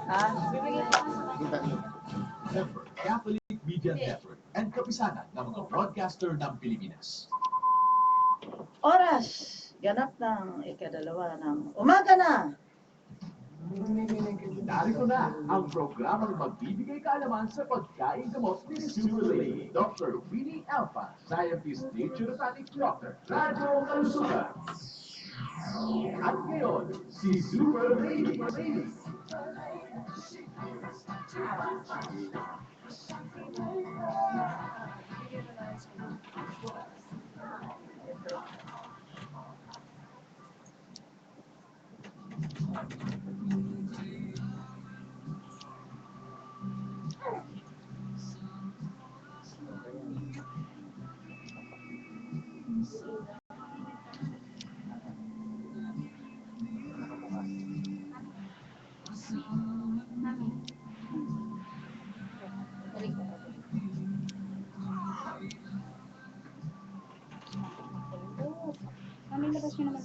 Bibigay ko sa kanya. Network, Catholic Media Network, and kapisanan ng mga broadcaster ng Pilipinas. Oras, ganap ng ikadalawa ng umaga na. Narito na ang programang magbibigay kaalaman sa pagkain gamot ni Super Lady, Dr. Winnie Alpha, Scientist Naturopathic Doctor, Radyo Kalusugan. At ngayon, si Super Lady. Mami, labas nyo naman.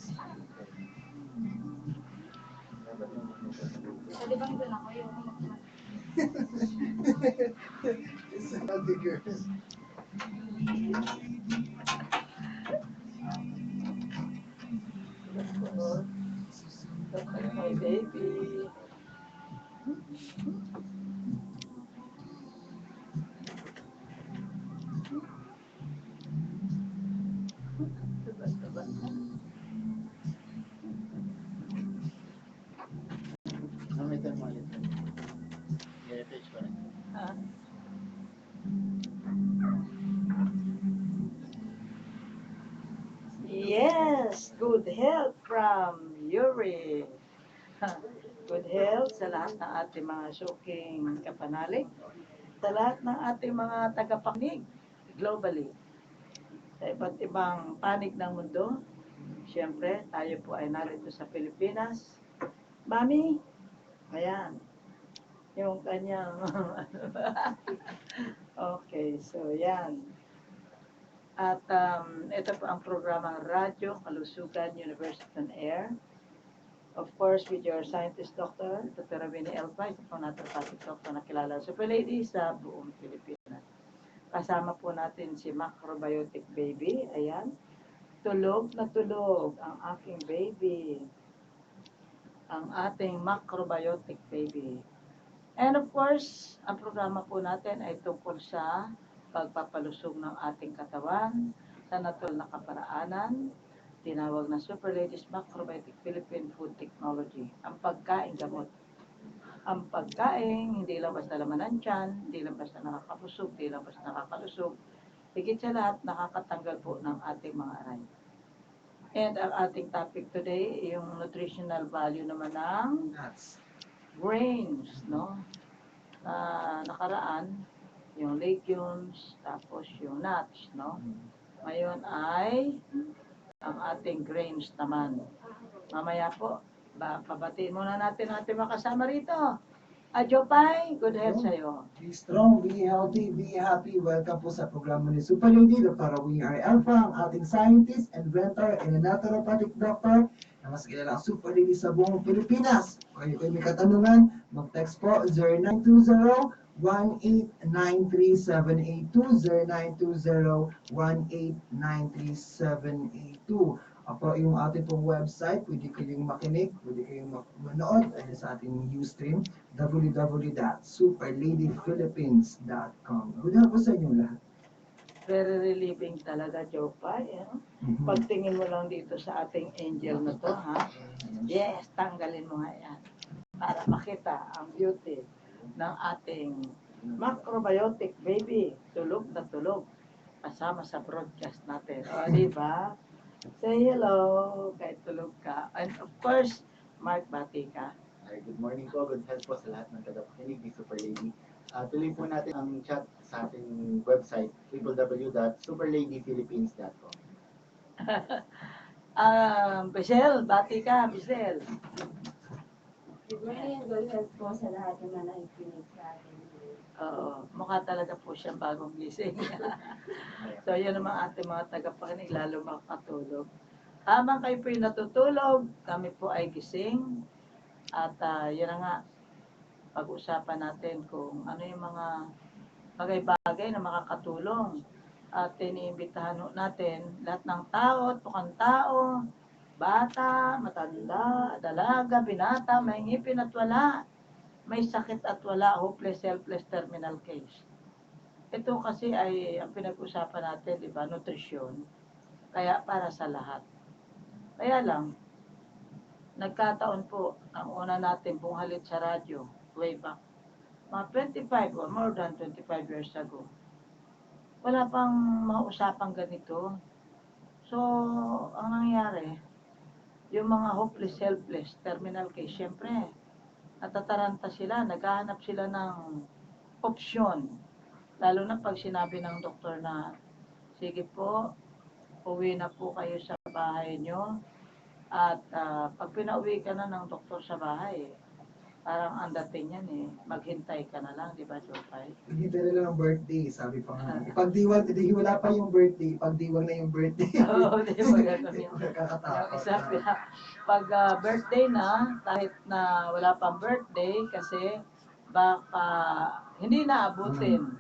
Pwede bang doon ako? Ayoko magkuhan. It's not the girls. My baby. Diba? Namitan mo ulit. I-refresh ko rin. Ah. Yes, good health from Yuri. Good health sa lahat ng ating mga suking kapanalig, sa lahat ng ating mga tagapakinig globally, sa iba't ibang panig ng mundo. Siyempre, tayo po ay narito sa Pilipinas. Mami, ayan, yung kanyang, okay, so yan. At ito po ang programang Radyo Kalusugan University on Air. Of course, with your scientist doctor, Dr. Winnie Elpa, ito po naturopathic doctor na kilala Super Lady sa buong Pilipinas. Kasama po natin si Macrobiotic Baby. Ayan. Tulog na tulog ang aking baby. Ang ating Macrobiotic Baby. And of course, ang programa po natin ay tungkol sa pagpapalusog ng ating katawan sa natural na kaparaanan, tinawag na Super Ladies Macrobiotic Philippine Food Technology, ang pagkain gamot. Ang pagkain, hindi lang basta laman ng tiyan, hindi lang basta nakakabusog, hindi lang basta nakakalusog, higit sa lahat, nakakatanggal po ng ating mga aray. And ang ating topic today, yung nutritional value naman ng grains, no? Nakaraan, yung legumes, tapos yung nuts, no? Ngayon ay ang ating grains naman. Mamaya po, pabatiin muna natin ang ating mga kasama rito. Jopay, good health sa'yo. Be strong, be healthy, be happy. Welcome po sa programa ni Super Lady, Dr. Winnie R. Alpha, ang ating scientist, inventor, and naturopathic doctor na mas kilala ang Super Lady sa buong Pilipinas. Kung kayo may katanungan, mag-text po 0920-1893782, 0920-1893782. Ako yung ating pong website, pwede kayong makinig, pwede kayong manood sa ating Ustream, www.superladyphilippines.com. Good po sa inyo lahat. Very relieving talaga, Jopay. Pagtingin mo lang dito sa ating angel na to, ha? Yes, tanggalin mo nga yan. Para makita ang beauty ng ating macrobiotic baby. Tulog na tulog. Kasama sa broadcast natin. O, di ba? Say hello, kahit tulog ka. And of course, Mark, bati ka. Good morning po, good health po sa lahat ng tagapakinig ni Super Lady. Tuloy po natin ang chat sa ating website, www.superladyphilippines.com. Michelle, bati ka, Michelle. Good morning, good health po sa lahat ng mga nakikinig sa atin. Oo, mukha talaga po siyang bagong gising. So, yun naman ating mga tagapakinig, lalo makatulog. Habang kayo po'y natutulog, kami po ay gising. At yun na nga, pag-usapan natin kung ano yung mga bagay-bagay na makakatulong. At iniimbitahan natin lahat ng tao, tukang tao, bata, matanda, dalaga, binata, may ngipin at wala, may sakit at wala, hopeless, helpless, terminal case. Ito kasi ay ang pinag-usapan natin, di ba, nutrisyon. Kaya para sa lahat. Kaya lang, nagkataon po, ang una natin bunghalit sa radyo, way back, mga 25 or more than 25 years ago. Wala pang mga usapang ganito. So, ang nangyari, yung mga hopeless, helpless, terminal case, syempre, natataranta sila, naghahanap sila ng opsyon. Lalo na pag sinabi ng doktor na, sige po, uwi na po kayo sa bahay nyo. At pag pinauwi ka na ng doktor sa bahay, parang ang dating yan maghintay ka na lang, di ba, Jopay? Hintay na lang ang birthday, sabi pa nga. Ipagdiwang, hindi wala pa yung birthday, ipagdiwang na yung birthday. Oo, di ba ganun yun? Yung Nakakatakot isa, na. pag birthday na, kahit na wala pang birthday, kasi baka hindi naabutin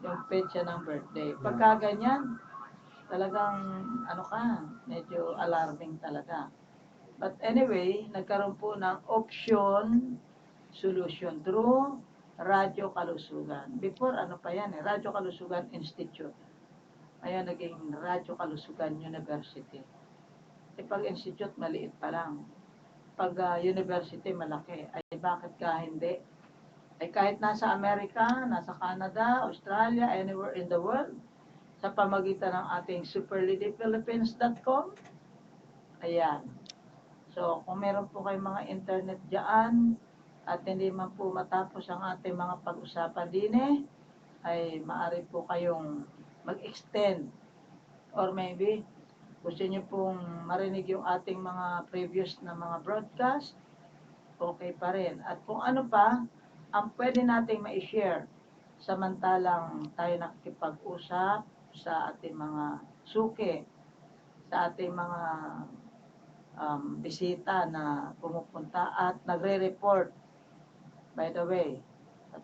yung petsa ng birthday. Pagka ganyan, talagang ano ka, medyo alarming talaga. But anyway, nagkaroon po ng option, solution through Radyo Kalusugan. Before, ano pa yan Radyo Kalusugan Institute. Ayan, naging Radyo Kalusugan University. Pag institute, maliit pa lang. Pag university, malaki. Ay, bakit ka hindi? Ay, kahit nasa Amerika, nasa Canada, Australia, anywhere in the world, sa pamagitan ng ating superladyphilippines.com, ayan. So, kung meron po kayong mga internet dyan, at hindi man po matapos ang ating mga pag-usapan din ay maaari po kayong mag-extend. Or maybe, gusto niyo pong marinig yung ating mga previous na mga broadcast, okay pa rin. At kung ano pa, ang pwede nating ma-share samantalang tayo nakikipag-usap sa ating mga suki, sa ating mga bisita na pumupunta at nagre-report. By the way,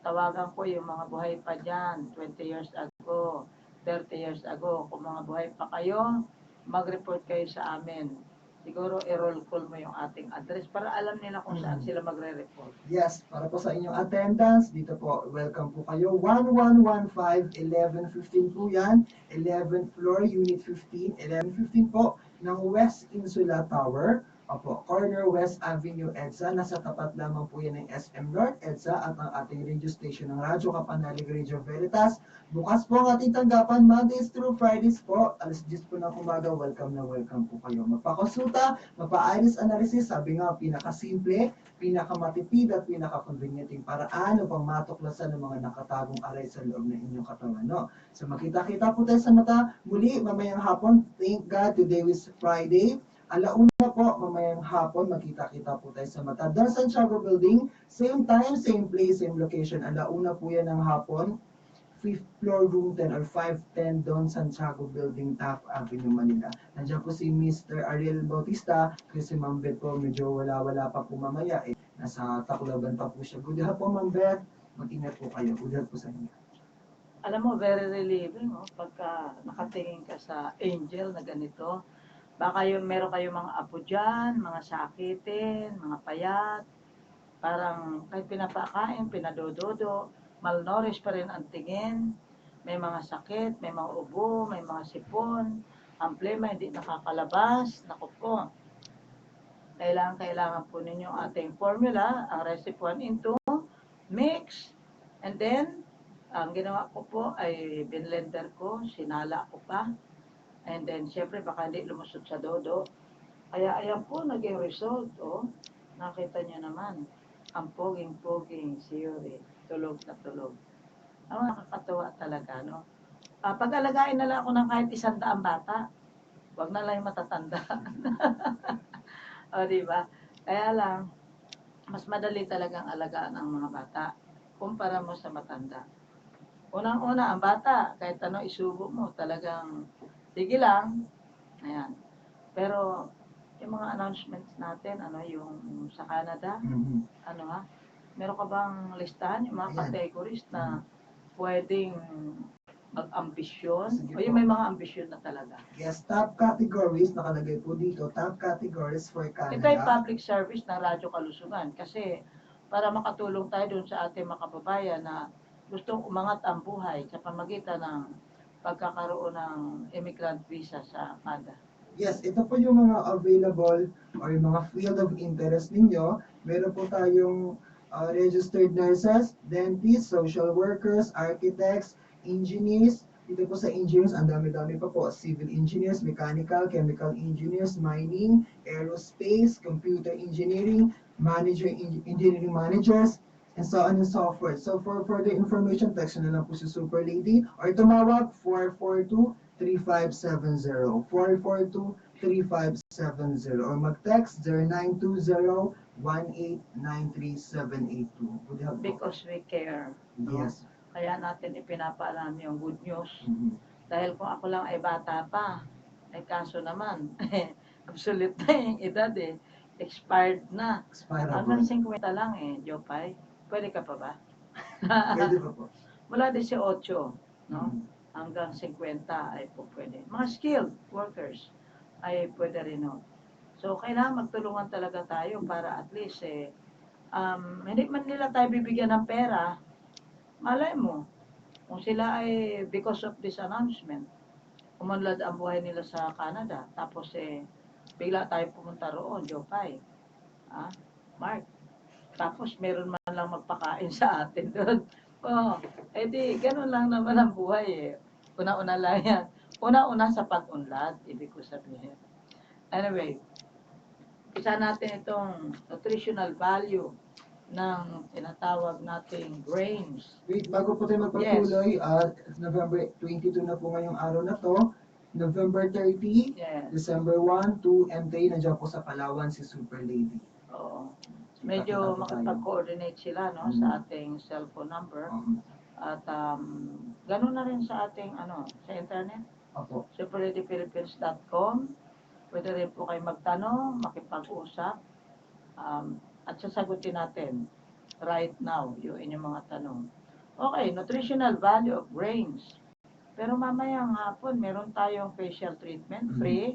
tawagan ko yung mga buhay pa dyan, 20 years ago, 30 years ago. Kung mga buhay pa kayo, mag-report kayo sa amin. Siguro i-roll call mo yung ating address para alam nila kung saan sila magre-report. Yes, para po sa inyong attendance, dito po, welcome po kayo. 1115, 1115 po yan. 11th floor, unit 15. 1115 po ng West Insula Tower. Opo, corner West Avenue, EDSA. Nasa tapat lamang po yan ng SM North, EDSA, at ang ating radio station ng Radyo Kapanalig Radio Veritas. Bukas po ang ating tanggapan, Mondays through Fridays po. Alas 10 po ng umaga, welcome na welcome po kayo. Magpakonsulta, mapa-iris analysis, sabi nga, pinakasimple, pinakamatipid at pinaka-convenienting paraan upang matuklasan ng mga nakatagong aray sa loob ng inyong katawan. No? So makita-kita po tayo sa mata. Muli, mamayang hapon, thank God, today is Friday. Alauna po, mamayang hapon, magkita-kita po tayo sa mata. Don Santiago Building, same time, same place, same location. Alauna po yan ng hapon. 5th floor, room 10 or 510 Don Santiago Building, Taft Avenue, Manila. Nandiyan po si Mr. Ariel Bautista, kasi si Ma'am Beth po medyo wala-wala pa po mamaya. Nasa Tacloban pa po siya. Good hapon, Ma'am Beth. Mag-ingat po kayo. Good hapon po sa inyo. Alam mo, very relieving pagka nakatingin ka sa angel na ganito. Baka meron kayong mga apo dyan, mga sakitin, mga payat, parang kahit pinapakain, pinadododo, malnourished pa rin ang tingin, may mga sakit, may mga ubo, may mga sipon, ang plema hindi nakakalabas, naku po. Kailangan po ninyo ating formula, ang recipe 1 in 2, mix, and then, ang ginawa ko po ay binlender ko, sinala ko pa, and then syempre baka hindi lumusot sa dodo. Kaya ayan po naging result, nakita niyo naman, ang poging-poging si Yuri, tulog na tulog. Ang nakakatawa talaga, no? Pag-alagain na lang ako ng kahit 100 bata, wag na lang yung matatanda. O, di ba? Kaya lang, mas madali talagang alagaan ang mga bata kumpara mo sa matanda. Unang-una, ang bata, kahit ano isubo mo, talagang, sige lang, ayan. Pero, yung mga announcements natin, yung sa Canada, Meron ka bang listahan yung mga Ayan. categories na pwedeng mag-ambisyon? Sige O yung po. may mga ambisyon na talaga? Yes, top categories, nakalagay po dito, top categories for Ito ay Canada. public service ng Radyo Kalusugan kasi para makatulong tayo dun sa ating mga kababayan na gustong umangat ang buhay sa pamagitan ng pagkakaroon ng immigrant visa sa Canada. Yes, ito po yung mga available or yung mga field of interest ninyo. Meron po tayong registered nurses, dentists, social workers, architects, engineers. Dito po sa engineers, ang dami-dami pa po. Civil engineers, mechanical, chemical engineers, mining, aerospace, computer engineering, engineering managers, and so on and so forth. So for further information, text nyo na lang po si Super Lady or tumawag 442-3570. 442-3570 or mag-text 0920-1893-782. Good help po. Because we care. No? Yes. Kaya natin ipinapaalam yung good news. Mhm. Dahil kung ako lang ay bata pa, ay kaso naman, absolute na yung edad eh. Expired na. Hanggang Expirable. 50 lang eh, Jopay. Pwede ka pa ba? Pwede pa po. Mula 18, no? Mhm. Hanggang 50 ay po pwede. Mga skilled workers ay pwede rin, no? So, kailangan magtulungan talaga tayo para at least hindi man nila tayo bibigyan ng pera, malay mo, kung sila ay because of this announcement, umunlad ang buhay nila sa Canada, tapos bigla tayo pumunta roon, Jopay. Ah, Mark. Tapos meron man lang magpakain sa atin doon. Oh, edi ganun lang naman ang buhay eh. Una-una lang yan. Una-una sa pag-unlad, ibig ko sabihin. Anyway, isa natin itong nutritional value ng tinatawag nating grains. Wait, bago po tayo magpatuloy, November 22 na po ngayong araw na to. November 30, Yes. December 1, 2, and 3, nandiyan po sa Palawan si Super Lady. Oo. Medyo makipag-coordinate sila no, sa ating cellphone number. At gano'n na rin sa ating sa internet. Opo. superladyphilippines.com. Pwede rin po kayo magtanong, makipag-usap. At sasagutin natin right now yung inyong mga tanong. Okay, nutritional value of grains. Pero mamayang hapon, meron tayong facial treatment, free.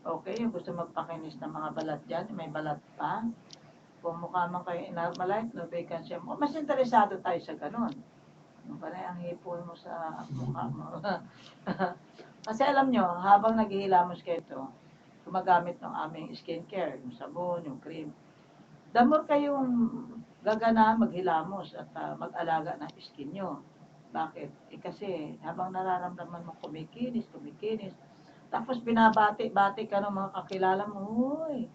Okay, yung gusto magpakinis ng mga balat dyan, may balat pa. Kung mukha man kayo in-normalize, no vacancy mo, mas interesado tayo sa ganun. Ano pa na ang hipon mo sa mukha mo. Kasi alam nyo, habang naghihilamos kayo ito, gumagamit ng aming skincare, yung sabon, yung cream. The more kayong gagana maghilamos at mag-alaga ng skin nyo. Bakit? Kasi habang nararamdaman mo kumikinis, tapos binabati-bati ka ng mga kakilala mo, uy,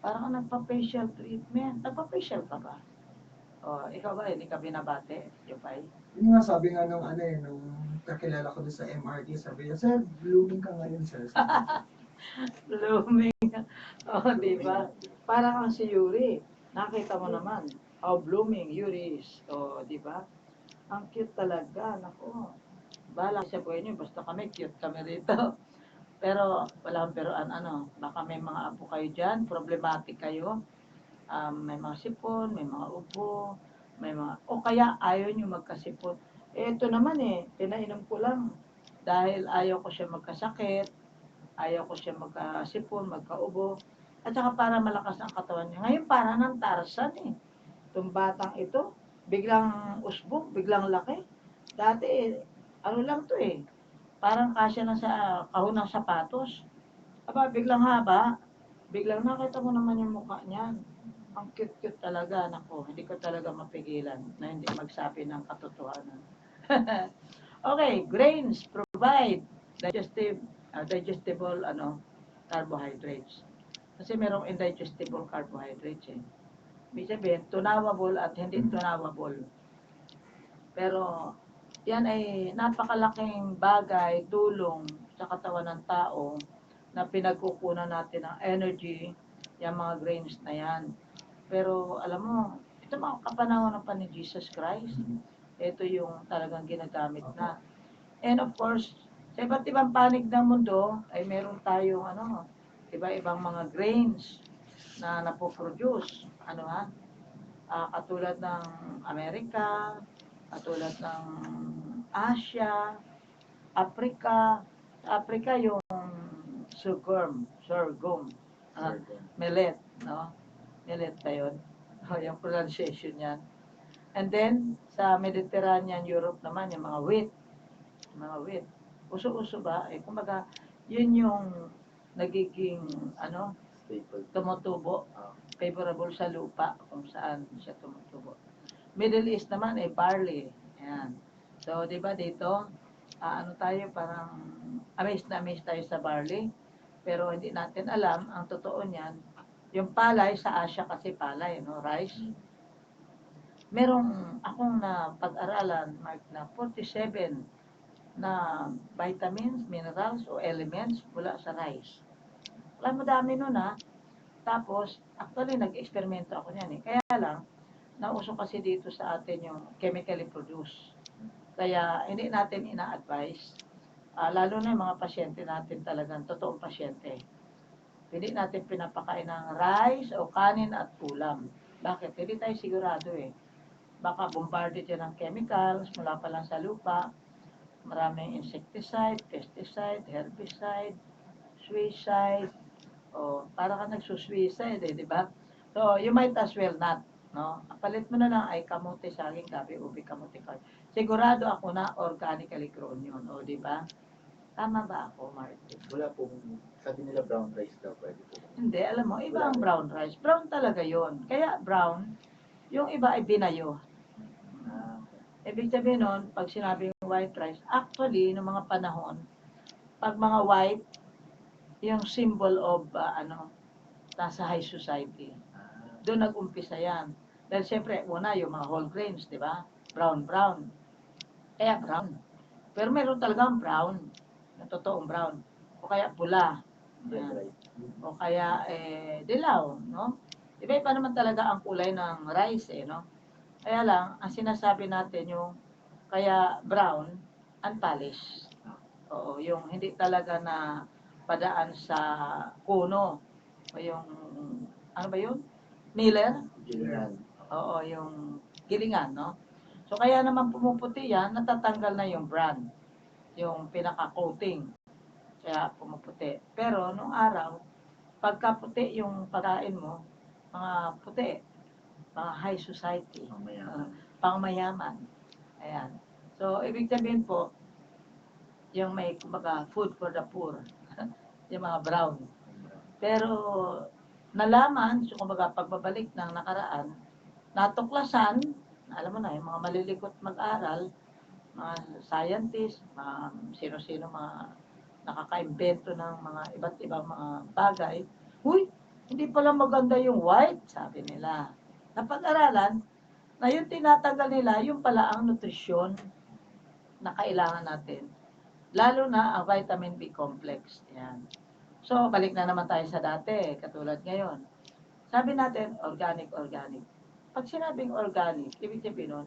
parang nagpa-facial treatment. Nagpa-facial ka ba? O, ikaw ba, hindi ka binabati, Jopay? Yun nga sabi nga nung nung kakilala ko doon sa MRT, sabi niya, sir, blooming ka ngayon, sir. Blooming. O, di ba? Parang ang si Yuri. Nakita mo naman, how blooming Yuri is. O, di ba? Ang cute talaga, nako. Bala sa buhay niyo, basta kami, cute kami rito. Pero, walang peroan, baka may mga apo kayo dyan, problematic kayo. May mga sipon, may mga ubo, o kaya ayaw nyo magkasipon. Ito naman pinainom ko lang dahil ayaw ko siya magkasakit, ayaw ko siya magkasipon, magkaubo, at saka para malakas ang katawan niya. Ngayon para ng Tarzan Itong batang ito, biglang usbong, biglang laki. Dati ano lang to parang kasya na sa kahon ng sapatos. Aba, biglang haba, biglang nakita mo naman yung mukha niyan. Ang cute-cute talaga, nako, hindi ko talaga mapigilan na hindi magsabi ng katotohanan. Okay, grains provide digestible carbohydrates. Kasi merong indigestible carbohydrates Ibig sabihin, tunawable at hindi tunawable. Pero, yan ay napakalaking bagay, tulong sa katawan ng tao na pinagkukunan natin ng energy, yung mga grains na yan. Pero, alam mo, ito mga kapanahonan pa ni Jesus Christ, ito yung talagang ginagamit na. And of course, sa iba't ibang panig ng mundo, ay meron tayong iba-ibang mga grains na napoproduce. katulad ng Amerika, katulad ng Asia, Africa. Sa Africa yung sorghum, millet, no? Millet ba yun? Yung pronunciation yan. And then, sa Mediterranean Europe naman, yung mga wheat. Uso-uso ba? Kumbaga, yun yung nagiging, tumutubo, favorable sa lupa kung saan siya tumutubo. Middle East naman barley. Ayan. So, di ba dito, tayo parang amazed tayo sa barley. Pero hindi natin alam, ang totoo niyan, yung palay sa Asia kasi palay, no? Rice. Merong akong na pag-aralan, Mark, na 47 na vitamins, minerals o elements mula sa rice. Alam mo dami nun Tapos, actually, nag-eksperimento ako niyan Kaya lang, nauso kasi dito sa atin yung chemically produced. Kaya, hindi natin ina-advise. Lalo na yung mga pasyente natin talagang totoong pasyente. Hindi natin pinapakain ng rice o kanin at ulam. Bakit? Hindi tayo sigurado Baka bombarded yan ng chemicals mula pa lang sa lupa. Maraming insecticide, pesticide, herbicide, suicide, para ka nagsusuicide di ba? So, you might as well not, no? Palit mo na lang ay kamote, saging, gabi, ubi, kamote, kamote. Sigurado ako na organically grown yun, di ba? Tama ba ako, Martin? Wala pong, sabi nila brown rice daw, pwede po. Hindi, alam mo, iba ang brown rice. Brown talaga yon. Kaya brown, yung iba ay binayo. Ibig sabihin nun, pag sinabing white rice, actually, noong mga panahon, pag mga white, yung symbol of, nasa high society. Doon nag-umpisa yan. Dahil siyempre, una, yung mga whole grains, di ba? Brown. Kaya brown. Pero meron talagang brown, na totoong brown. O kaya pula. Yan. O kaya, dilaw, no? Iba-iba naman talaga ang kulay ng rice, no? Kaya lang, ang sinasabi natin yung kaya brown, unpolished. Oo, yung hindi talaga na padaan sa kuno. O yung, ano ba yun? Miller? Gilingan. Oo, yung gilingan, no? So, kaya naman pumuputi yan, natatanggal na yung bran. Yung pinaka-coating. Kaya pumuputi. Pero, nung araw, pagka puti yung pagkain mo, mga puti, mga high society, pangmayaman. Ayan. So, ibig sabihin po, yung may, kumbaga, food for the poor. Yung mga brown. Pero, nalaman, so kumbaga, pagbabalik ng nakaraan, natuklasan, alam mo na, yung mga malilikot mag-aral, mga scientists, mga sino-sino mga nakaka-invento ng mga iba't ibang mga bagay, huy, hindi pala maganda yung white, sabi nila. Napag-aralan, na yung tinatanggal nila, yung pala ang nutrisyon na kailangan natin. Lalo na ang vitamin B complex. Yan. So, balik na naman tayo sa dati, katulad ngayon. Sabi natin, organic. Pag sinabing organic, ibig sabihin nun,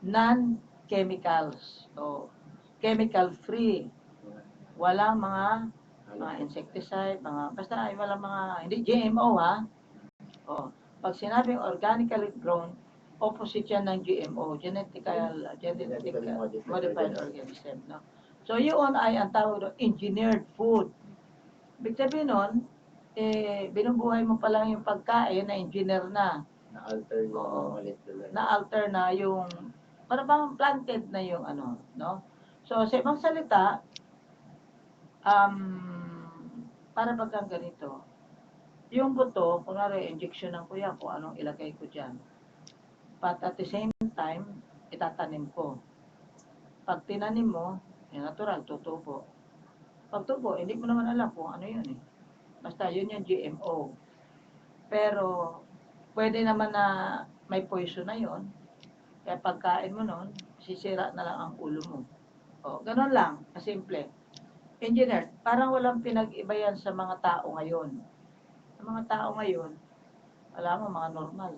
non-chemicals. So, chemical-free. Walang mga insecticide, basta walang mga, hindi GMO pag sinabing organically grown, opposite yan ng GMO, genetically modified organism. No? So, yun ay ang tawag doon, engineered food. Ibig sabihin nun, binubuhay mo pa lang yung pagkain na engineer na. Na-alter yung molecular. Na-alter na yung, para bang planted na yung no? So, sa ibang salita, para bagang ganito, yung buto, kunwari, injection ng kuya kung anong ilagay ko dyan. But at the same time, itatanim ko. Pag tinanim mo, natural, tutubo. Pag tubo, hindi mo naman alam kung ano yun Basta yun yung GMO. Pero, pwede naman na may poison na yun. Kaya pagkain mo nun, sisira na lang ang ulo mo. Ganun lang, kasimple. Engineer, parang walang pinag-iba yan sa mga tao ngayon. Sa mga tao ngayon, alam mo, mga normal.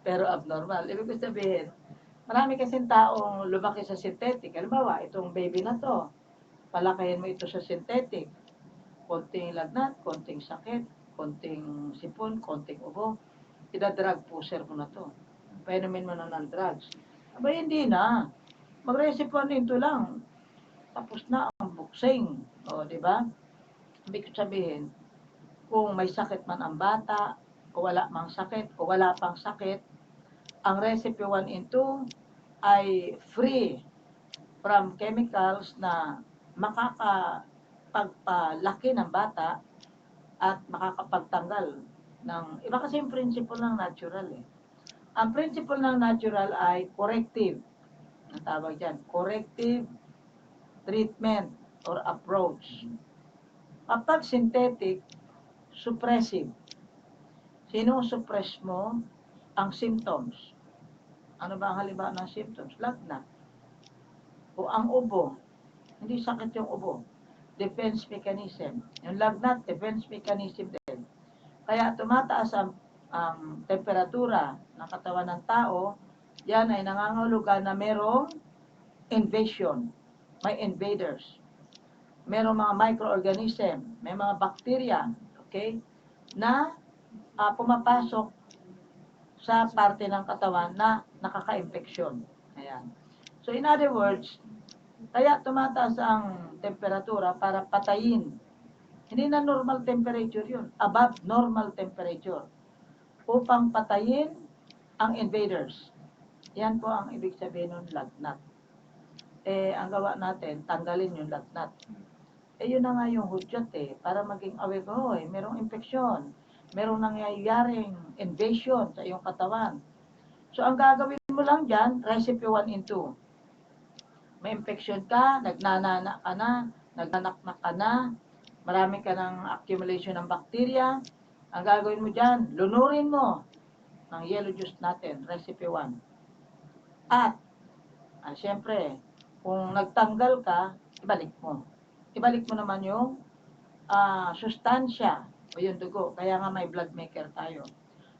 Pero abnormal. Ibig sabihin, marami kasing taong lumaki sa synthetic. Halimbawa, itong baby na to, palakayin mo ito sa synthetic. Konting lagnat, konting sakit, konting sipon, konting ubo. Ida-drug pusher mo na to. Painumin mo na ng drugs. Aba, hindi na. Mag-recipe 1 into lang. Tapos na ang buksing. O, di ba? Ibig sabihin, kung may sakit man ang bata, o wala mang sakit, o wala pang sakit, ang recipe 1 into ay free from chemicals na makakapagpalaki ng bata at makakapagtanggal ng, iba kasi yung principle ng natural eh. Ang principle ng natural ay corrective. Ang tawag dyan, corrective treatment or approach. Kapag synthetic, suppressive. Sino-suppress mo ang symptoms? Ano ba ang halimbawa ng symptoms? Lagnat. O ang ubo. Hindi sakit yung ubo. Defense mechanism. Yung lagnat, defense mechanism din. Kaya tumataas ang temperatura ng katawan ng tao, yan ay nangangahulugan na merong invasion. May invaders. Merong mga microorganism, may mga bacteria, okay, na pumapasok sa parte ng katawan na nakaka-infeksyon. Ayan. So in other words, kaya tumataas ang temperatura para patayin. Hindi na normal temperature yun, above normal temperature. Upang patayin ang invaders. Yan po ang ibig sabihin ng lagnat. Ang gawa natin, tanggalin yung lagnat. Yun na nga yung hudyat para maging aware ko, merong infeksyon, merong nangyayaring invasion sa iyong katawan. So, ang gagawin mo lang dyan, recipe 1 in 2. May infection ka, nagnanana ka na, nagnanaknak ka na, marami ka ng accumulation ng bacteria. Ang gagawin mo dyan, lunurin mo ng yellow juice natin, recipe 1. At, syempre, kung nagtanggal ka, ibalik mo. Ibalik mo naman yung sustansya o yung dugo. Kaya nga may blood maker tayo.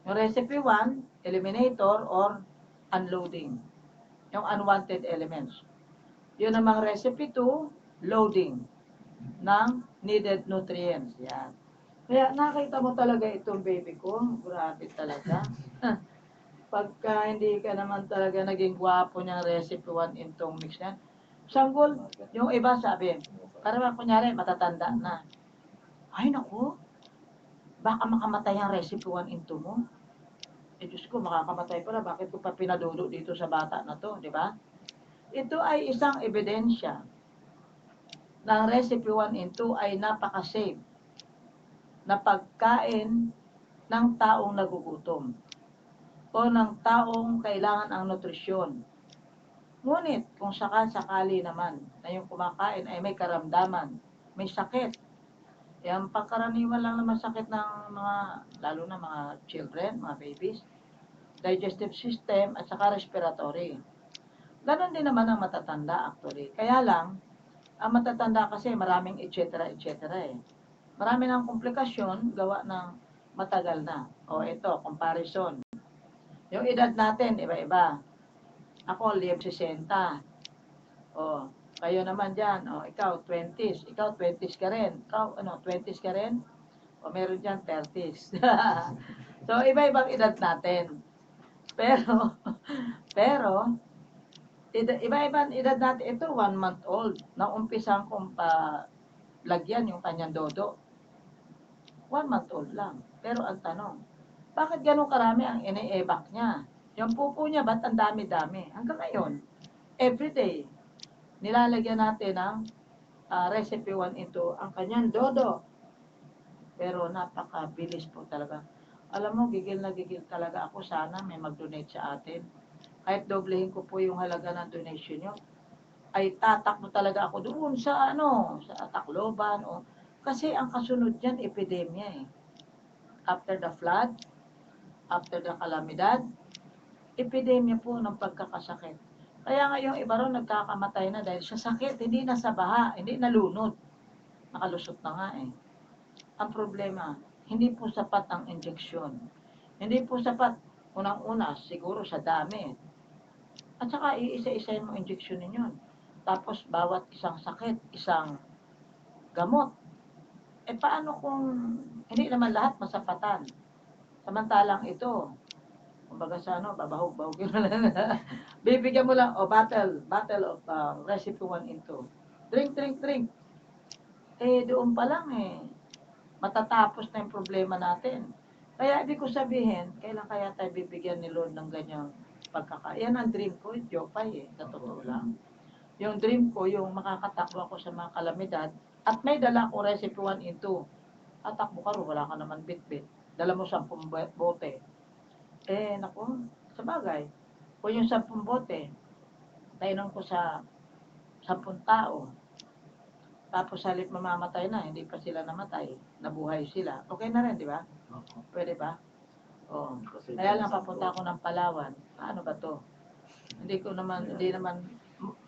Yung recipe 1, eliminator or unloading. Yung unwanted elements. Yun namang recipe 2, loading ng needed nutrients. Yan. Kaya nakita mo talaga itong baby ko. Grabe talaga. Pagka hindi ka naman talaga naging gwapo niyang recipe 1 intong mix yan. Sanggol, yung iba sabi, para kunyari matatanda na. Ay naku, baka makamatay ang recipe 1 into mo. Diyos ko, makakamatay pala. Bakit ko pa pinadudo dito sa bata na to, di ba? Ito ay isang ebidensya na ang recipe 1 into ay napaka-safe na pagkain ng taong nagugutom o ng taong kailangan ang nutrisyon. Ngunit kung sakali naman na yung kumakain ay may karamdaman, may sakit, yung pagkaraniwan lang naman sakit ng mga, lalo na mga children, mga babies, digestive system at saka respiratory. Ganon din naman ang matatanda actually. Kaya lang, ang matatanda kasi maraming etc. Marami ng komplikasyon gawa ng matagal na. O ito, comparison. Yung edad natin, iba-iba. Ako, live 60. O, kayo naman dyan. O, ikaw, 20s. Ikaw, 20s ka rin. Ikaw, 20s ka rin? O, meron dyan, 30s. So, iba-ibang edad natin. Pero, iba-ibang edad natin. Ito, 1 month old. Naumpisan kong lagyan yung kanyang dodo. 1 month old lang. Pero ang tanong, bakit ganun karami ang ine-evac niya? Yung pupo niya, ba't ang dami-dami? Hanggang ngayon, everyday, nilalagyan natin ng recipe 1 into ang kanyang dodo. Pero napakabilis po talaga. Alam mo, gigil na gigil talaga ako. Sana may mag-donate sa atin. Kahit doblehin ko po yung halaga ng donation nyo, ay tatakbo talaga ako doon sa sa Tacloban. Kasi ang kasunod dyan, epidemya After the flood, after the kalamidad, epidemya po ng pagkakasakit. Kaya nga yung iba ron nagkakamatay na dahil sa sakit, hindi na sa baha, hindi nalunod. Nakalusot na nga Ang problema, hindi po sapat ang injeksyon. Hindi po sapat, unang-una, siguro sa dami. At saka iisa-isayin mo injeksyon ninyo. Tapos bawat isang sakit, isang gamot. Paano kung hindi naman lahat masapatan? Samantalang ito, Kumbaga sa ano, babahog-bahog yun. Bibigyan mo lang, battle of recipe 1 and 2. Drink. Eh, doon pa lang matatapos na yung problema natin. Kaya ibig ko sabihin, kailan kaya tayo bibigyan ni Lord ng ganyang yan ang dream ko, Jopay sa totoo lang. Yung dream ko, yung makakatakbo ako sa mga kalamidad, at may dala ko recipe 1 and 2. Tatakbo ka ro, wala ka naman bit-bit. Dala mo 10 bote. Naku, sa bagay, kung yung 10 bote, tainan ko sa 10 tao, tapos halip mamamatay na, hindi pa sila namatay, nabuhay sila, okay na rin, di ba? Pwede ba? Oh. Kasi Kaya lang papunta ako ng Palawan. Ano ba to? Hindi naman,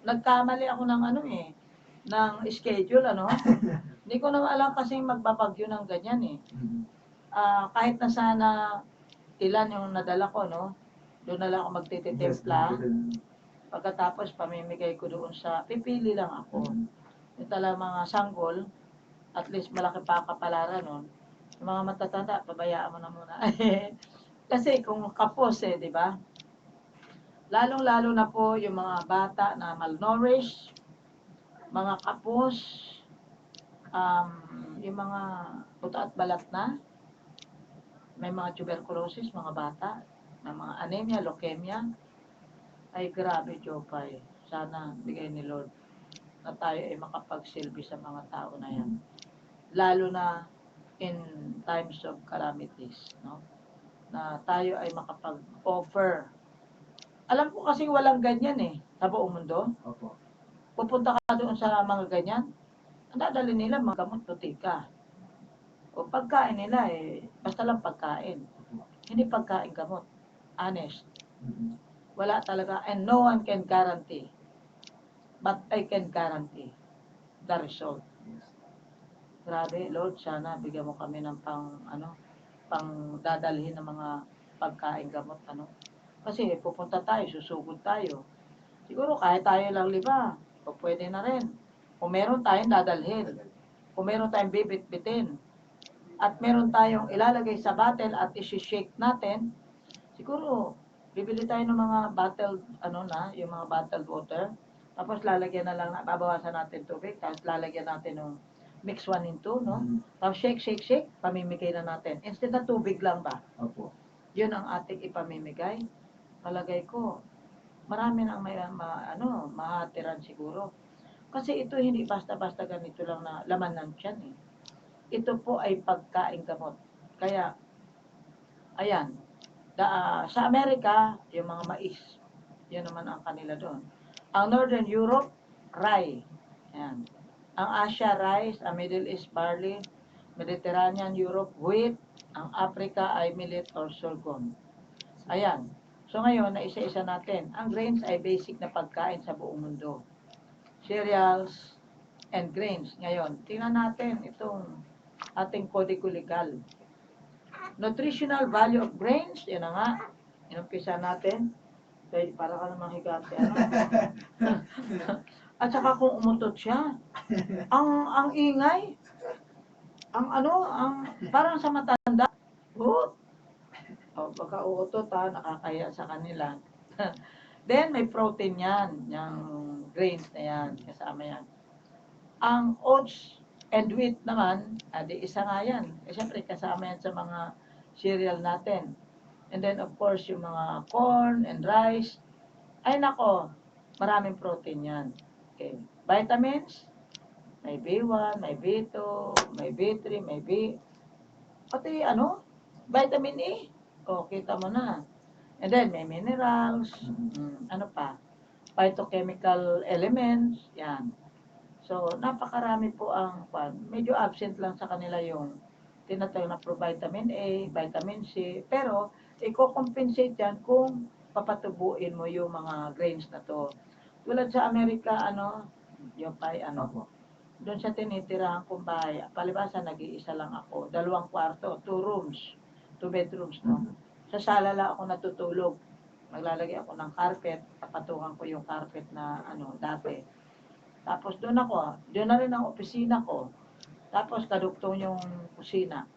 nagkamali ako ng ng schedule, Hindi ko naman alam kasi magbabagyo ng ganyan kahit na sana ilan yung nadala ko, doon na lang ako magtititimpla. Pagkatapos, pamimigay ko doon pipili lang ako. Yung talagang mga sanggol, at least malaki pa kapalaran nun. Yung mga matatanda, pabayaan mo na muna. Kasi kung kapos di ba? Lalong-lalo na po yung mga bata na malnourished, mga kapos, yung mga buto at balat na, may mga tuberculosis, mga bata, may mga anemia, leukemia, ay grabe, Jopay. Sana bigay ni Lord na tayo ay makapagsilbi sa mga tao na yan. Lalo na in times of calamities, na tayo ay makapag-offer. Alam ko kasi walang ganyan sa buong mundo. Opo. Pupunta ka doon sa mga ganyan, ang dadali nila mga gamot, butika. O pagkain nila basta lang pagkain. Hindi pagkain gamot. Honest. Wala talaga, and no one can guarantee. But I can guarantee the result. Grabe, Lord, sana bigyan mo kami ng pang dadalhin ng mga pagkain gamot, Kasi pupunta tayo, susugod tayo. Siguro kahit tayo lang 5, o pwede na rin. Kung meron tayong dadalhin, kung meron tayong bibit-bitin, at meron tayong ilalagay sa bottle at isi-shake natin, siguro bibili tayo ng mga bottled, yung mga bottled water, tapos lalagyan na lang, babawasan natin tubig, tapos lalagyan natin ng mix 1 and 2, Tapos shake, pamimigay na natin. Instead na tubig lang ba? Opo. Yun ang ating ipamimigay. Palagay ko, marami nang mahatiran siguro. Kasi ito hindi basta-basta ganito lang na laman ng tiyan Ito po ay pagkain gamot. Kaya, ayan, sa Amerika, yung mga mais, yun naman ang kanila doon. Ang Northern Europe, rye. Ayan. Ang Asia, rice. Ang Middle East, barley. Mediterranean Europe, wheat. Ang Africa ay millet or sorghum. Ayan. So ngayon, naisa-isa natin. Ang grains ay basic na pagkain sa buong mundo. Cereals and grains. Ngayon, tingnan natin itong ating kodigo legal. Nutritional value of grains, yan na nga. Inumpisa natin. Kaya para ka namang higante, At saka kung umutot siya, ang ingay, parang sa matanda, baka uutot nakakaya sa kanila. Then, may protein yan, yung grains na yan, kasama yan. Ang oats and wheat naman, di isa nga yan. Siyempre, kasama yan sa mga cereal natin. And then, of course, yung mga corn and rice. Ay, nako, maraming protein yan. Okay. Vitamins, may B1, may B2, may B3, may pati vitamin E. Kita mo na. And then, may minerals, ano pa, phytochemical elements, yan. So, napakarami po medyo absent lang sa kanila yung tinatawag na provitamin A, vitamin C, pero i-compensate yan kung papatubuin mo yung mga grains na to. Tulad sa Amerika, yung doon sa tinitirahan kong bahay, palibasa nag-iisa lang ako, 2 kwarto, 2 rooms, 2 bedrooms, Sa sala lang ako natutulog. Maglalagay ako ng carpet, papatungan ko yung carpet na dati. Tapos doon na rin ang opisina ko. Tapos kadugtong yung kusina.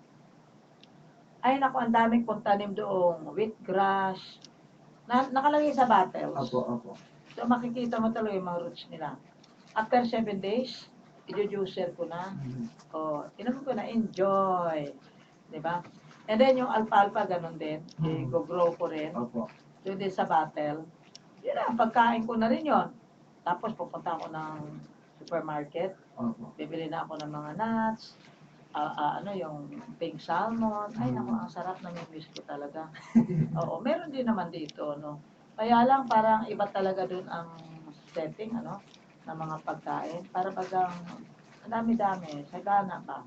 Ay naku, ang daming kong tanim doong wheatgrass. Nakalagay sa bottles. Opo, opo. So makikita mo talaga yung mga roots nila. After 7 days, i-juicer ko na. Mhm. O, inumin ko na, enjoy. Diba? And then yung alfalfa, ganun din. I-grow ko rin. Opo. Doon din sa bottle. Yun na, pagkain ko na rin yun. Tapos pupunta ako ng supermarket. Opo. Bibili na ako ng mga nuts. Yung pink salmon. Ay, naku, ang sarap na miss ko talaga. Oo, meron din naman dito, no. Kaya lang parang iba talaga dun ang setting, ng mga pagkain. Para bagang ang dami-dami, sagana pa.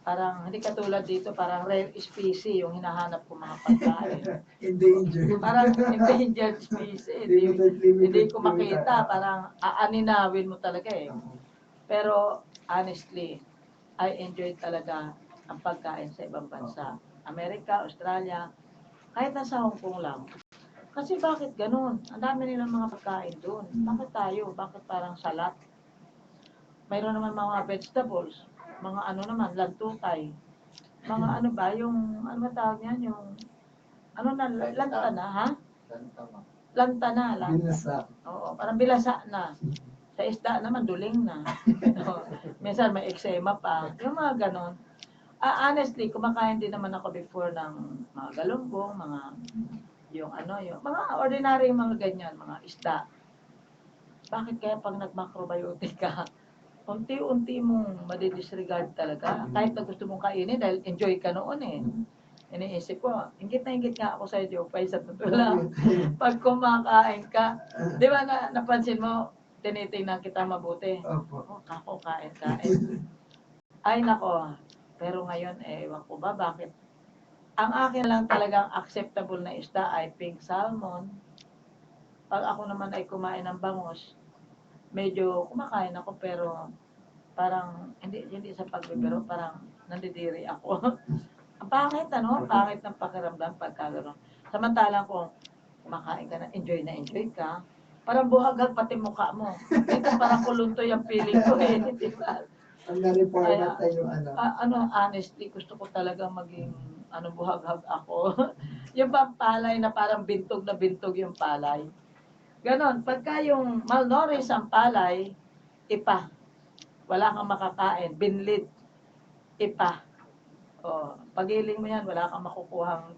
Parang hindi katulad dito, parang rare species yung hinahanap ko mga pagkain. Endangered. Parang endangered species. Hindi ko makita, parang aaninawin mo talaga eh. Pero honestly, I enjoyed talaga ang pagkain sa ibang bansa. Amerika, Australia, kahit nasa Hong Kong lang. Kasi bakit ganun? Ang dami nilang mga pagkain doon. Bakit tayo? Bakit parang salat? Mayroon naman mga vegetables, mga lantutay. Mga ano ba tawag yan? Lantana, ha? Tama. Lantana. Binasa. Oo, parang bilasa na. Sa isda naman, duling na. Minsan may eczema pa. Yung mga ganon. Honestly, kumakain din naman ako before ng mga galunggong, yung mga ordinary mga ganyan, mga isda. Bakit kaya pag nag-macrobiotic ka, unti-unti mong madidisregard talaga. Kahit na gusto mong kainin dahil enjoy ka noon eh. Iniisip ko, ingit na ingit nga ako sa iyo, sa totoo lang. Pag kumakain ka, di ba napansin mo, tinitingnan kita mabuti. Opo. Ako, kain. Ay, nako. Pero ngayon, ewan ko ba, bakit? Ang akin lang talagang acceptable na isda ay pink salmon. Pag ako naman ay kumain ng bangus, medyo kumakain ako, pero parang, hindi sa pagbibiro, parang nandidiri ako. Ang pangit, Pangit ng pakiramdam pagka gano'n. Samantalang kung kumakain ka na enjoy ka, parang buhaghag pati mukha mo. Dito parang kuluntoy ang feeling ko eh, di ba? Ang nare-format na yung Honestly, gusto ko talaga maging, buhaghag ako. Yung pampalay na parang bintog na bintog yung palay. Ganon, pagka yung malnourished ang palay, ipa. Wala kang makakain, binlid, ipa. Pagiling mo yan, wala kang makukuhang,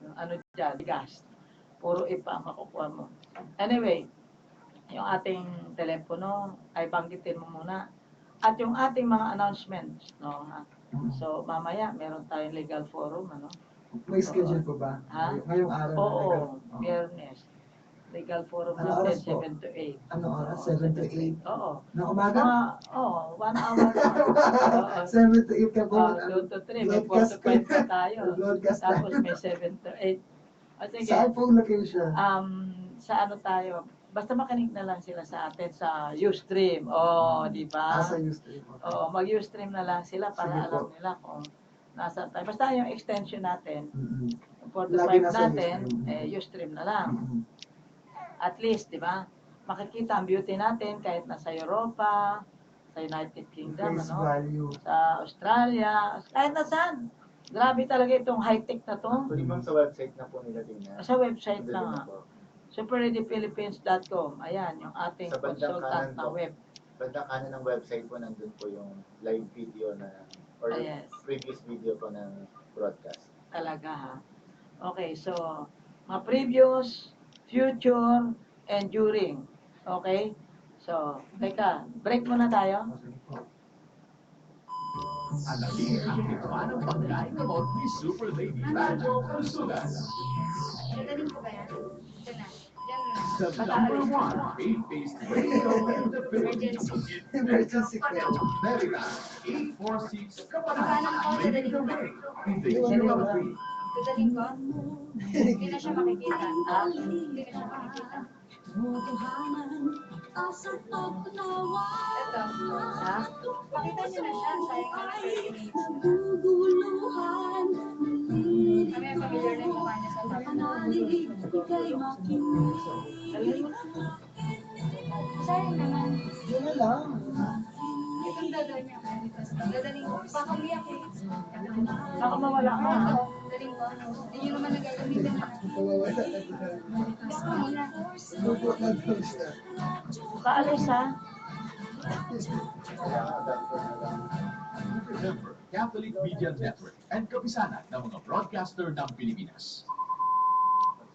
gas. Puro ipa ang makukuha mo. Anyway, yung ating telepono ay banggitin mo muna. At yung ating mga announcements, no? So, mamaya, meron tayong legal forum, May schedule po ba? Ha? Ngayong araw na Oo, legal. Biyernes. Legal forum Ano natin, oras po? 7 to 8. Ano oras? 7 to 8? Oo. Na umaga? 1 hour lang. Oo. 7 to 8 ka po. 2 to 3, may 4 to 5 pa tayo. Broadcast Tapos tayo. may 7 to 8. Sige, Saan pong location? sa tayo? Basta makinig na lang sila sa atin sa Ustream. Di ba? Sa Ustream. Okay. Mag-Ustream na lang sila para Sige alam po. nila kung nasa tayo. Basta yung extension natin, Mm-hmm. yung 4 to Lagi 5 nasa natin, Ustream. Ustream na lang. Mm-hmm. At least, di ba? Makikita ang beauty natin kahit nasa Europa, sa United Kingdom, Face value. sa Australia, kahit na saan. Grabe talaga itong high-tech na to. Actually, ma'am, sa website na po nila din yan. Sa website Nandun lang na nga. po. superreadyphilippines.com. Ayan, yung ating Sa bandang consultant kanan na po. web. Bandang kanan ng website po, nandun po yung live video or Yes. previous video po ng broadcast. Talaga ha. Okay, so, mga previous, future, and during. Okay? So, teka, break muna tayo. Alamin ang tikman ng pagkain gamot ni Super Lady Radyo Kalusugan. Gagaling ko ba yan? Ito na. Diyan na. The #1 faith-based radio in the Philippines. Emergency care. Veritas 846 Pagkanan ko, dadaling ko. Hindi nyo free. Gagaling ko? Hindi na siya makikita. Hindi na siya makikita. Ito. Ha? Pakita niyo na siya. Sayang na lang 30 minutes. Kami ang familiar na yung mukha niya sa top. Sayang naman. Yun na lang. Itong dada niya. Dadaling ko. Baka umiyak eh. Baka mawala ka. Galing ko. Hindi nyo naman nagagamitan na. Baka muna. Paalis ha. Remember, Catholic Media Network and kapisanan ng mga broadcaster ng Pilipinas.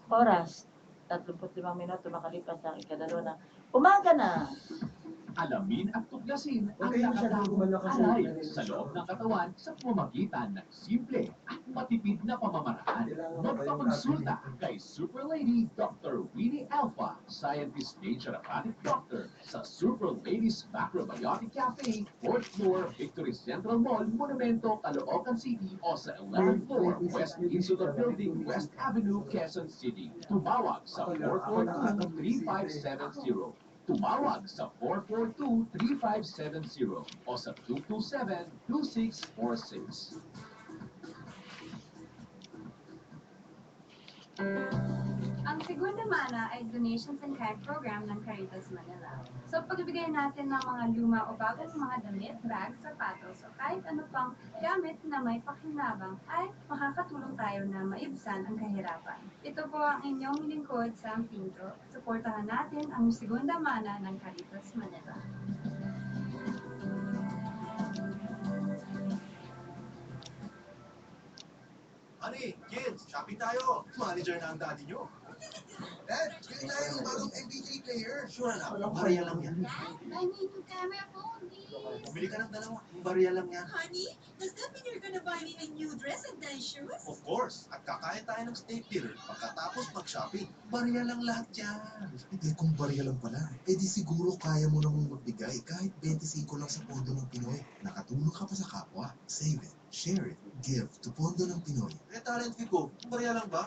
Oras. 35 minuto makalipas ang ikadalawa na umaga na. Alamin at tuklasin ang Okay, masyadong malakas ang aray internet. sa loob ng katawan sa pamamagitan ng simple at matipid na pamamaraan. Magpakonsulta kay Super Lady Dr. Winnie Alpha, Scientist Naturopathic Doctor sa Super Ladies Macrobiotic Cafe, 4th floor, Victory Central Mall, Monumento, Caloocan City o sa 11th floor, West Institute Building, West Avenue, Quezon City. Tumawag sa 442-3570. Tumawag sa 442-3570 o sa 227-2646. Ang Segunda Mana ay Donations and Kind program ng Caritas Manila. So pagbibigay natin ng mga luma o bagong mga damit, bags, sapatos o kahit ano pang gamit na may pakinabang ay makakatulong tayo na maibsan ang kahirapan. Ito po ang inyong lingkod sa Pinto. Suportahan natin ang Segunda Mana ng Caritas Manila. Honey, kids, shopping tayo. Manager na ang daddy nyo. Dad, bili tayo ng bagong MPJ player. Sure na, barya lang yan. Dad, buy me a new camera phone, please. Bumili ka ng dalawa, barya lang yan. Honey, does that mean you're gonna buy me a new dress and nice shoes? Of course, at kakain tayo ng steak dinner pagkatapos mag-shopping. Barya lang lahat yan. Hindi, kung barya lang pala, eh di siguro kaya mo namang magbigay kahit 25 lang sa Pondo ng Pinoy. Nakatulong ka pa sa kapwa. Save it, share it, give to Pondo ng Pinoy. Eh, talent fee ko, barya lang ba?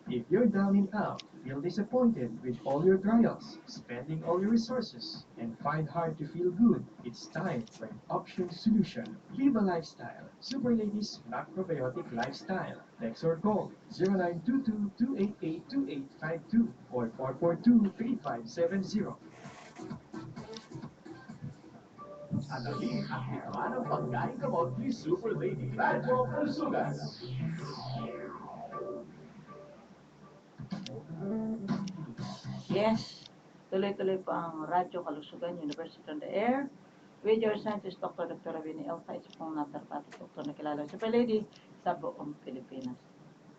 If you're down and out, feel disappointed with all your trials, spending all your resources, and find hard to feel good, it's time for an option solution. Live a lifestyle. Super Ladies Macrobiotic Lifestyle. Text or call 0922-288-2852 or 442-3570. Alamin ang hikman ng pagkain gamot ni Super Lady Radyo Kalusugan. Yes, tuloy-tuloy po ang Radyo Kalusugan, University on the Air. With your scientist, Dr. Winnie Alpha, isa pong naturopathic doctor na kilala sa Super Lady sa buong Pilipinas.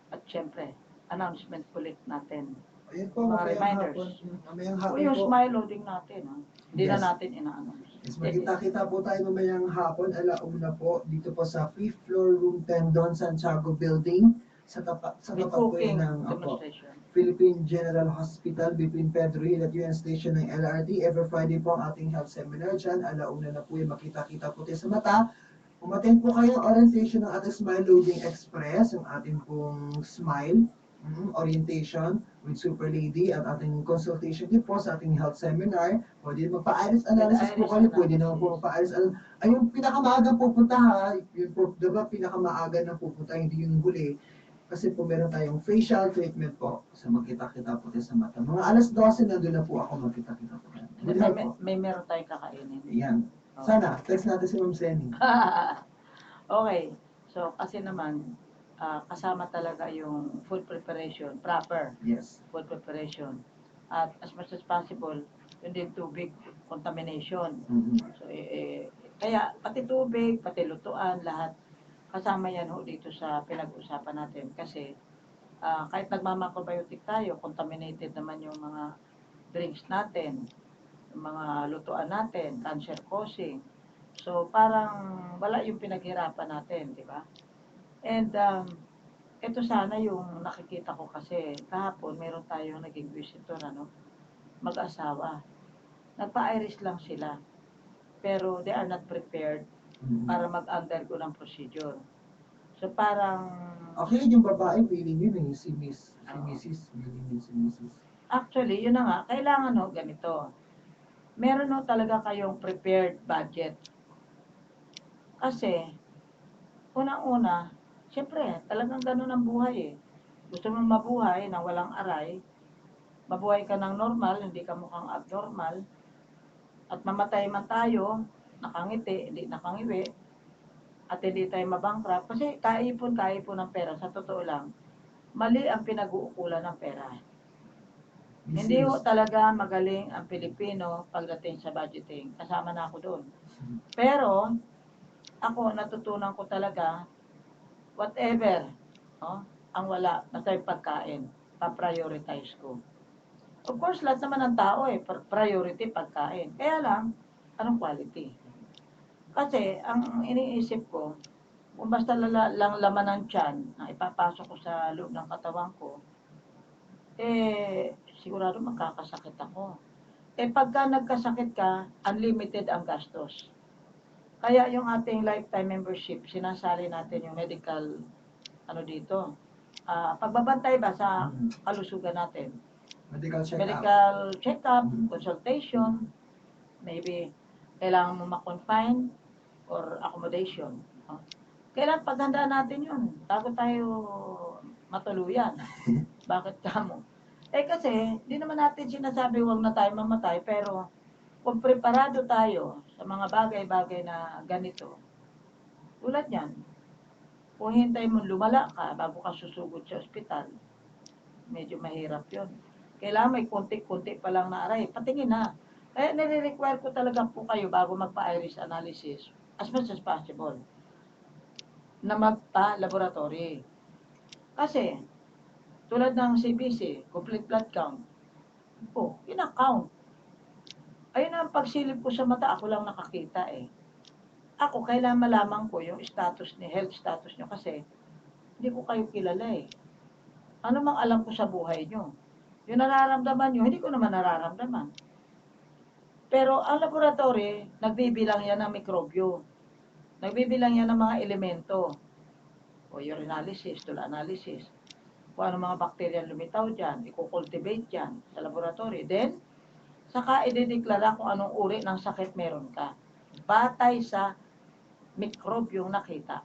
At syempre, announcement ulit natin. Ayun po, Mga mamayang reminders. hapon. Mamayang O hapon yung po. smile loading natin, ha? Hindi na Yes. natin ina-announce. Yes, magkita-kita po tayo mamayang hapon, alauna po, dito po sa 5th floor, room 10, Don Santiago Building, sa tapat With po cooking yun ng demonstration. Philippine General Hospital between Pedro Hill at UN Station ng LRT. Every Friday po ang ating health seminar dyan. Alauna na po yung makita-kita po tayo sa mata. Umattend po kayo orientation ng ating Smile Loading Express, yung ating pong Smile orientation with Super Lady at ating consultation din po sa ating health seminar. Pwede magpa-iris analysis po kayo, pwede naman po magpa-iris analysis. Ay, yung pinakamaaga pupunta ha, yun po, diba pinakamaaga na pupunta, hindi yung huli. Kasi po meron tayong facial treatment po sa magkita-kita po tayo sa mata. Mga alas 12 nandun na po ako magkita-kita po. May, Good po. may meron tayong kakainin. Ayan. Sana, text natin si Ma'am Senny. Okay. So, kasi naman, kasama talaga yung food preparation, proper Yes. food preparation. At as much as possible, yun din tubig contamination. Mhm. So, kaya pati tubig, pati lutuan, lahat kasama yan ho dito sa pinag-usapan natin. Kasi kahit nagmamacrobiotic tayo, contaminated naman yung mga drinks natin, yung mga lutuan natin, cancer causing. So, parang wala yung pinaghirapan natin, di ba? And ito sana yung nakikita ko kasi kahapon meron tayong naging visitor, mag-asawa. Nagpa-iris lang sila. Pero they are not prepared para mag-undergo ng procedure. So parang Okay, yung babae, feeling yun eh, si Mrs. Feeling yun si Mrs. actually, yun na nga, kailangan ganito. Meron talaga kayong prepared budget. Kasi, unang-una, syempre, talagang ganun ang buhay eh. Gusto mong mabuhay na walang aray, mabuhay ka ng normal, hindi ka mukhang abnormal, at mamatay man tayo, nakangiti, hindi nakangiwi, at hindi tayo mabankrupt kasi kaipon ng pera. Sa totoo lang, mali ang pinag-uukulan ng pera. Hindi ho talaga magaling ang Pilipino pagdating sa budgeting. Kasama na ako doon. Pero, ako natutunan ko talaga, whatever, no, ang wala, basta yung pagkain, pa-prioritize ko. Of course, lahat naman ng tao priority pagkain. Kaya lang, anong quality? Kasi, ang iniisip ko, kung basta lang laman ng tiyan na ipapasok ko sa loob ng katawan ko, sigurado magkakasakit ako. Pagka nagkasakit ka, unlimited ang gastos. Kaya yung ating lifetime membership, sinasali natin yung medical, pagbabantay ba sa kalusugan natin? Medical check-up, consultation, maybe kailangan mo ma-confine or accommodation. No? Kailan paghandaan natin yun bago tayo matuluyan. Bakit kamo? Kasi, di naman natin sinasabi huwag na tayo mamatay, pero kung preparado tayo sa mga bagay-bagay na ganito, tulad yan, kung hintay mo lumala ka bago ka susugod sa ospital, medyo mahirap yun. Kailangan may konti-konti pa lang na aray, patingin na. Kaya nire-require ko talaga po kayo bago magpa-iris analysis, as much as possible, na magpa-laboratory. Kasi, tulad ng CBC, complete blood count, ina-count. Ayun ang pagsilip ko sa mata, ako lang nakakita Ako, kailangan malaman ko yung health status nyo kasi hindi ko kayo kilala Ano mang alam ko sa buhay nyo? Yung nararamdaman nyo, hindi ko naman nararamdaman. Pero ang laboratory, nagbibilang yan ng mikrobyo. Nagbibilang yan ng mga elemento. O urinalysis, stool analysis. Kung ano mga bakterya lumitaw dyan, i-cultivate dyan sa laboratory. Then, saka idedeklara kung anong uri ng sakit meron ka. Batay sa mikrobyong nakita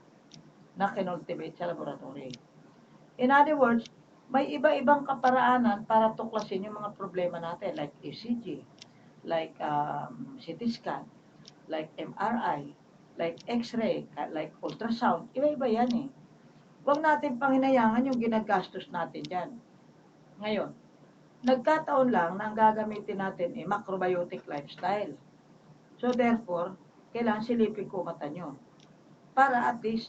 na kinultivate sa laboratory. In other words, may iba-ibang kaparaanan para tuklasin yung mga problema natin like ECG, like CT scan, like MRI, like X-ray, like ultrasound. Iba-iba yan Huwag natin panghinayangan yung ginagastos natin dyan. Ngayon, nagkataon lang na ang gagamitin natin macrobiotic lifestyle. So therefore, kailangan silipin ko mata nyo. Para at least